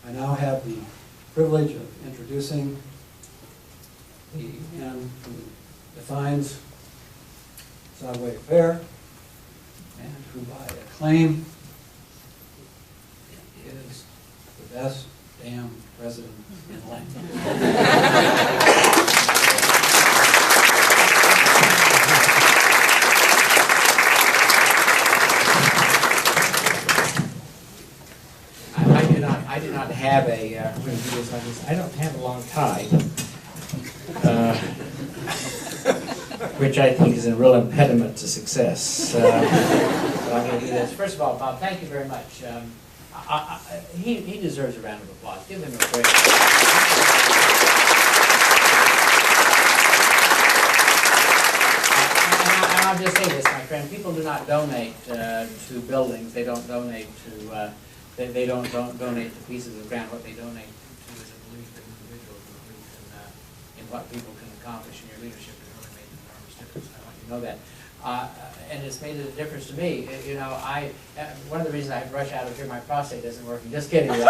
I now have the privilege of introducing the man who defines Subway fare and who by acclaim is the best damn president in land. I do not have a, I don't have a long tie, which I think is a real impediment to success. But I'm going to do this. First of all, Bob, thank you very much. He deserves a round of applause. Give him a break. And I'll just say this, my friend. People do not donate to buildings. They don't donate to. They don't donate to pieces of ground. What they donate to is a belief in individuals, a belief in what people can accomplish in your leadership. It really made an enormous difference. I want you to know that. And it's made a difference to me. You know, one of the reasons I rush out of here, my prostate isn't working. Just kidding. I don't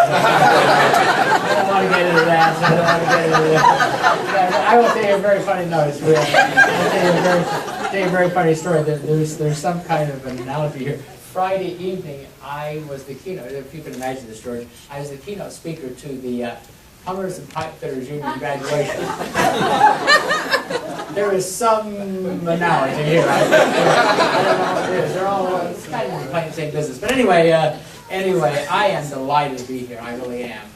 want to get into that. I don't want to get into that. I will tell you a very funny note. I'll tell you a very funny story. There's some kind of an analogy here. Friday evening, I was the keynote, if you can imagine this, George, I was the keynote speaker to the Plumbers and Pipe Fitters Union graduation. There is some analogy here. I don't know what it is. They're all it's kind of playing the same business. But anyway, I am delighted to be here. I really am.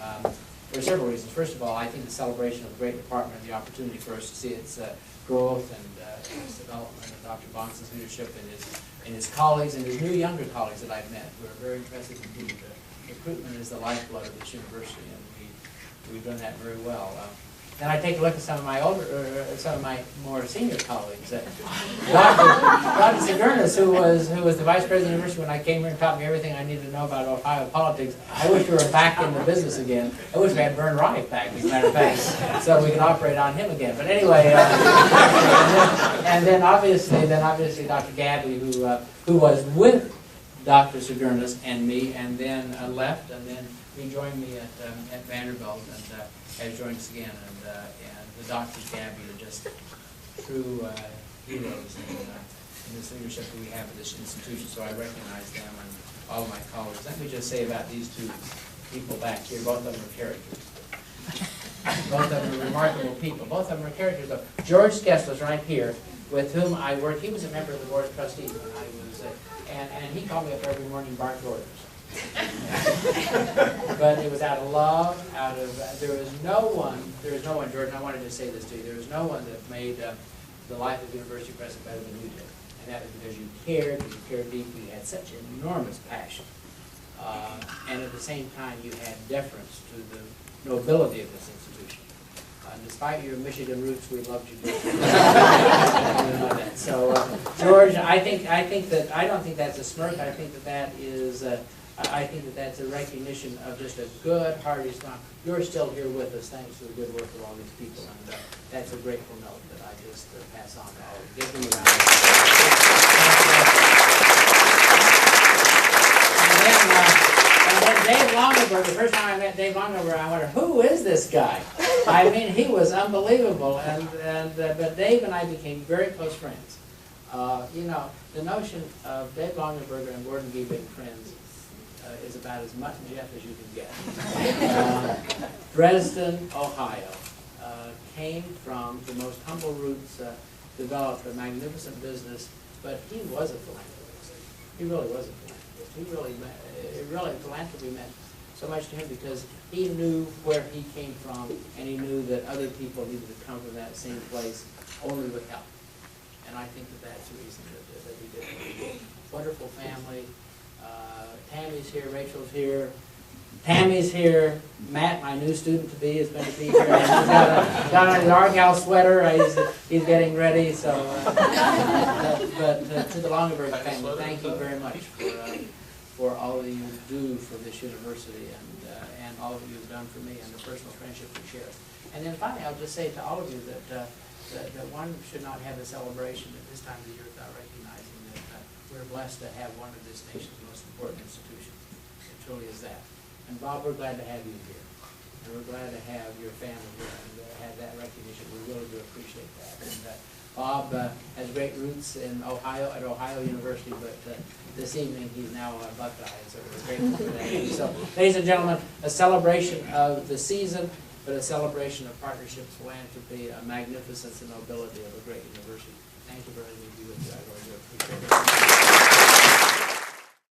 For several reasons. First of all, I think the celebration of the great department and the opportunity for us to see its growth and its development, and Dr. Bonson's leadership and his colleagues and his new younger colleagues that I've met who are very interested in food. Recruitment is the lifeblood of this university, and we've done that very well. Then I take a look at some of my more senior colleagues. Dr. Sigurnas, who was the vice president of the university when I came here and taught me everything I needed to know about Ohio politics. I wish we were back in the business again. I wish we had Vern Reif back, as a matter of fact, so we can operate on him again. But anyway, and then obviously Dr. Gabby, who was with Dr. Sigurnas and me, and then left, and then he joined me at Vanderbilt and has joined us again. And the doctors, Gabby, are just true heroes in this leadership that we have at this institution. So I recognize them and all of my colleagues. Let me just say about these two people back here, both of them are characters. Both of them are remarkable people. Both of them are characters. Though. George Skestos, right here, with whom I worked, he was a member of the Board of Trustees when I was, and he called me up every morning and barked orders. But it was out of love, there was no one, George, and I wanted to say this to you, there was no one that made the life of the university president better than you did. And that was because you cared deeply, you had such enormous passion. And at the same time, you had deference to the nobility of this institution. Despite your Michigan roots, we loved you. So, George, I don't think that's a smirk. I think that is. I think that's a recognition of just a good, hearty smile. You're still here with us thanks to the good work of all these people, and that's a grateful note that I just pass on to all of you. Give them a round. And then Dave Longaberger, the first time I met Dave Longaberger, I wondered, who is this guy? I mean, he was unbelievable, but Dave and I became very close friends. You know, the notion of Dave Longaberger and Gordon Gee being friends is about as much Jeff as you can get. Dresden, Ohio, came from the most humble roots, developed a magnificent business, but he was a philanthropist. He really was a philanthropist. Philanthropy meant so much to him because he knew where he came from, and he knew that other people needed to come from that same place only with help. And I think that's the reason that he did what he did. Wonderful family. Tammy's here, Rachel's here, Tammy's here, Matt, my new student-to-be, is going to be here. He's got on his Argyle sweater, he's getting ready, so, but to the Longaberger family, thank you very much for all that you do for this university and all that you've done for me and the personal friendship we share. And then finally, I'll just say to all of you that one should not have a celebration at this time of the year without recognizing that we're blessed to have one of this nation's most important institutions. It truly is that. And Bob, we're glad to have you here. And we're glad to have your family here and have that recognition. We really do appreciate that. And Bob has great roots in Ohio, at Ohio University, but this evening he's now a Buckeye, so we're grateful for that. So, ladies and gentlemen, a celebration of the season, but a celebration of partnership, philanthropy, a magnificence and nobility of a great university. Thank you for letting me be with you. I really do appreciate it.